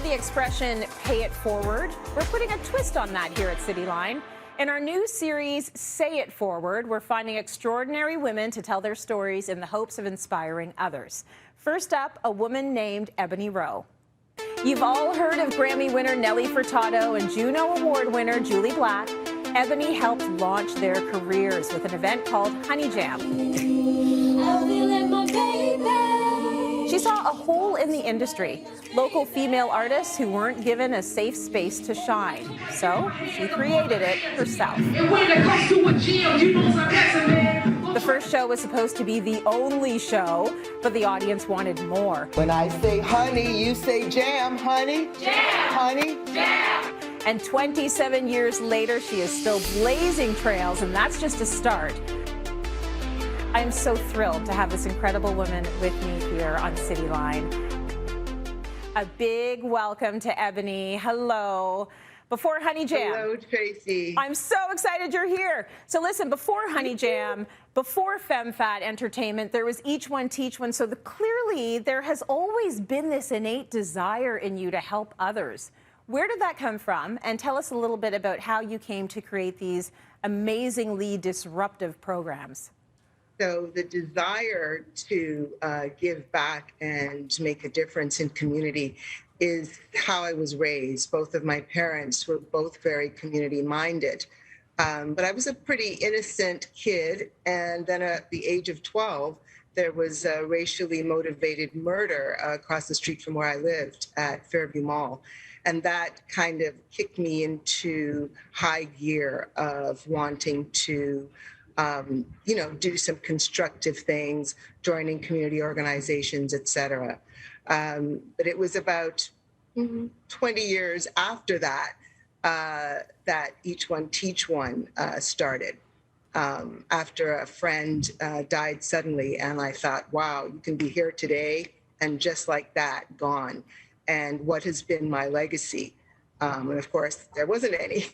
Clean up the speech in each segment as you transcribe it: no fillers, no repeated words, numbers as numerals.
the expression pay it forward? We're putting a twist on that here at Cityline. In our new series, Say It Forward, we're finding extraordinary women to tell their stories in the hopes of inspiring others. First up, a woman named Ebonnie Rowe. You've all heard of Grammy winner Nelly Furtado and Juno Award winner Julie Black. Ebonnie helped launch their careers with an event called Honey Jam. She saw a hole in the industry, local female artists who weren't given a safe space to shine. So she created it herself. The first show was supposed to be the only show, but the audience wanted more. When I say honey, you say jam, honey. Jam! Honey. Jam! And 27 years later, she is still blazing trails, and that's just a start. I am so thrilled to have this incredible woman with me here on Cityline. A big welcome to Ebonnie. Hello. Before Honey Jam. Hello, Tracy. I'm so excited you're here. So listen, before Honey Jam, before FemFat Entertainment, there was Each One Teach One. So clearly there has always been this innate desire in you to help others. Where did that come from? And tell us a little bit about how you came to create these amazingly disruptive programs. So the desire to give back and make a difference in community is how I was raised. Both of my parents were both very community-minded. But I was a pretty innocent kid, and then at the age of 12, there was a racially motivated murder across the street from where I lived at Fairview Mall. And that kind of kicked me into high gear of wanting to do some constructive things, joining community organizations, et cetera. But it was about 20 years after that that Each One Teach One started. After a friend died suddenly, and I thought, wow, you can be here today and just like that, gone. And what has been my legacy? And of course, there wasn't any.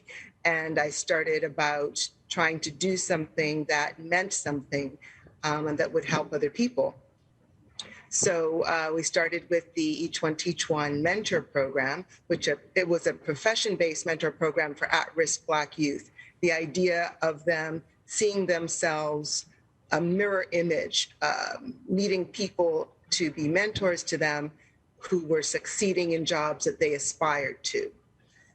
And I started about trying to do something that meant something and that would help other people. So we started with the Each One Teach One mentor program, which it was a profession-based mentor program for at-risk Black youth. The idea of them seeing themselves a mirror image, meeting people to be mentors to them who were succeeding in jobs that they aspired to.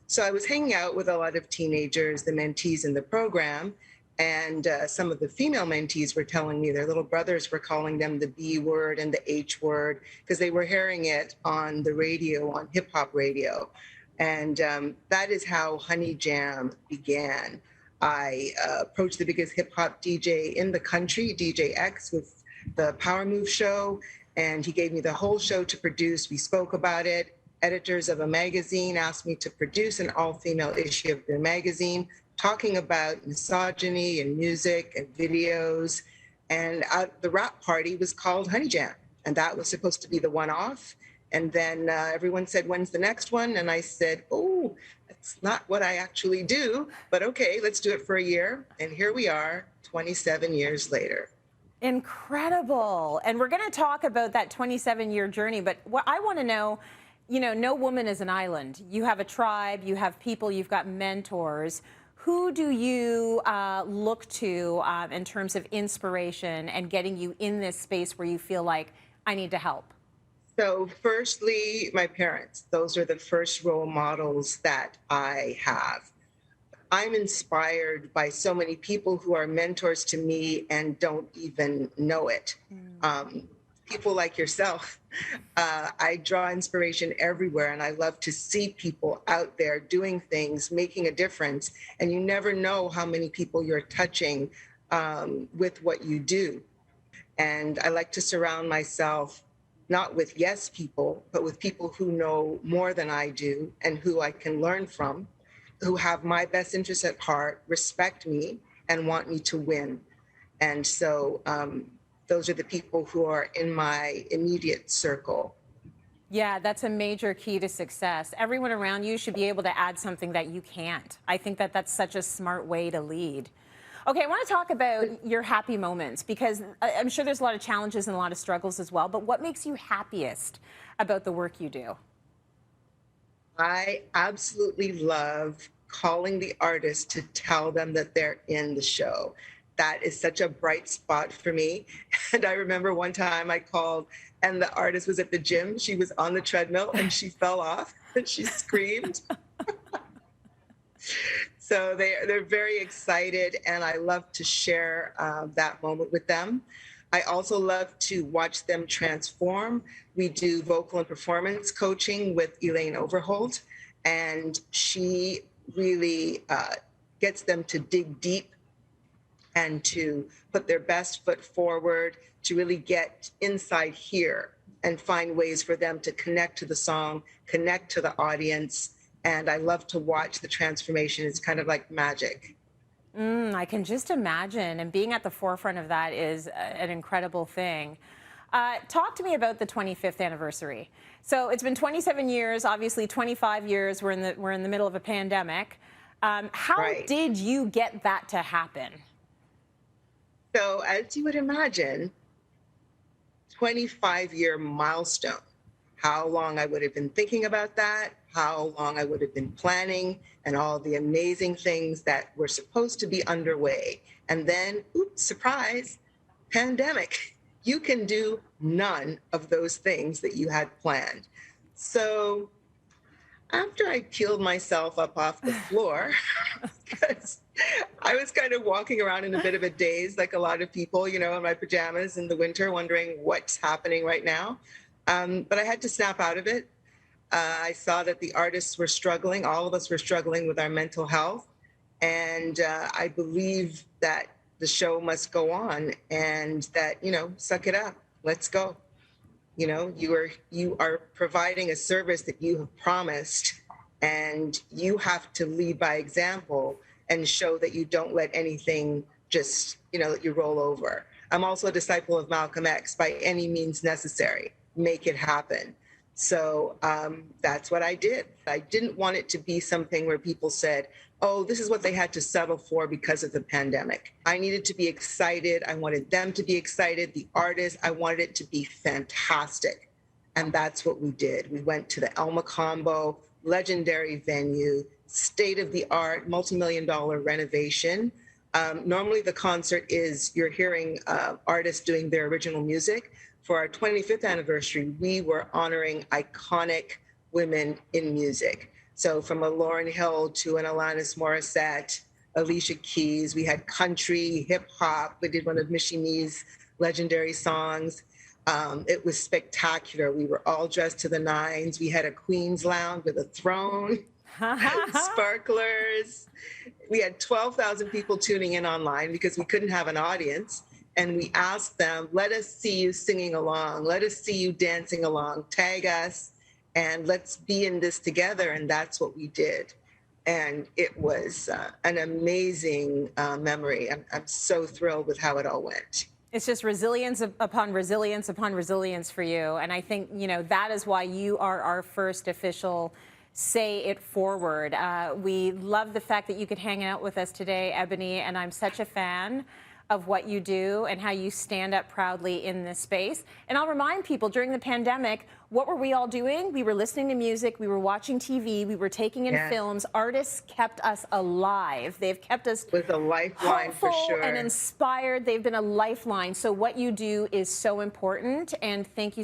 So I was hanging out with a lot of teenagers, the mentees in the program, and some of the female mentees were telling me their little brothers were calling them the B word and the H word because they were hearing it on the radio, on hip hop radio. And that is how Honey Jam began. I approached the biggest hip hop DJ in the country, DJ X, with the Power Move show, and he gave me the whole show to produce. We spoke about it. Editors of a magazine asked me to produce an all-female issue of their magazine, talking about misogyny and music and videos. And the rap party was called Honey Jam, and that was supposed to be the one-off. And then everyone said, when's the next one? And I said, oh, that's not what I actually do, but okay, let's do it for a year. And here we are, 27 years later. Incredible. And we're going to talk about that 27-year journey, but what I want to know, no woman is an island. You have a tribe, you have people, you've got mentors. Who do you look to in terms of inspiration and getting you in this space where you feel like, I need to help? So firstly, my parents. Those are the first role models that I have. I'm inspired by so many people who are mentors to me and don't even know it. People like yourself. I draw inspiration everywhere, and I love to see people out there doing things, making a difference. And you never know how many people you're touching with what you do. And I like to surround myself not with yes people, but with people who know more than I do and who I can learn from, who have my best interests at heart, respect me, and want me to win. And so those are the people who are in my immediate circle. Yeah, that's a major key to success. Everyone around you should be able to add something that you can't. I think that that's such a smart way to lead. Okay, I want to talk about your happy moments, because I'm sure there's a lot of challenges and a lot of struggles as well, but what makes you happiest about the work you do? I absolutely love calling the artist to tell them that they're in the show. That is such a bright spot for me. And I remember one time I called and the artist was at the gym. She was on the treadmill and she fell off and she screamed. So they're very excited, and I love to share that moment with them. I also love to watch them transform. We do vocal and performance coaching with Elaine Overholt, and she really gets them to dig deep and to put their best foot forward, to really get inside here and find ways for them to connect to the song, connect to the audience. And I love to watch the transformation. It's kind of like magic. I can just imagine, and being at the forefront of that is an incredible thing. Talk to me about the 25th anniversary. So it's been 27 years, obviously 25 years. We're in the middle of a pandemic. How Right. did you get that to happen? So as you would imagine, 25-year milestone. How long I would have been thinking about that, how long I would have been planning, and all the amazing things that were supposed to be underway. And then, oops, surprise, pandemic. You can do none of those things that you had planned. So after I peeled myself up off the floor, because I was kind of walking around in a bit of a daze, like a lot of people, in my pajamas in the winter, wondering what's happening right now. But I had to snap out of it. I saw that the artists were struggling. All of us were struggling with our mental health. And I believe that the show must go on and that, suck it up. Let's go. You are providing a service that you have promised, and you have to lead by example and show that you don't let anything just, that you roll over. I'm also a disciple of Malcolm X. By any means necessary, make it happen. So that's what I did. I didn't want it to be something where people said, oh, this is what they had to settle for because of the pandemic. I needed to be excited. I wanted them to be excited. The artists, I wanted it to be fantastic. And that's what we did. We went to the Elma Combo, legendary venue, state-of-the-art, multi-million-dollar renovation. Normally the concert is you're hearing artists doing their original music. For our 25th anniversary, we were honoring iconic women in music. So from a Lauryn Hill to an Alanis Morissette, Alicia Keys, we had country, hip hop. We did one of Michie Mee's legendary songs. It was spectacular. We were all dressed to the nines. We had a Queen's Lounge with a throne, sparklers. We had 12,000 people tuning in online because we couldn't have an audience. And we asked them, let us see you singing along. Let us see you dancing along. Tag us and let's be in this together. And that's what we did. And it was an amazing memory. I'm so thrilled with how it all went. It's just resilience upon resilience upon resilience for you. And I think, that is why you are our first official Say It Forward. We love the fact that you could hang out with us today, Ebonnie, and I'm such a fan of what you do and how you stand up proudly in this space. And I'll remind people, during the pandemic, what were we all doing? We were listening to music, we were watching TV, we were taking in films. Artists kept us alive. They've kept us with a lifeline for sure and inspired. They've been a lifeline. So what you do is so important, and thank you so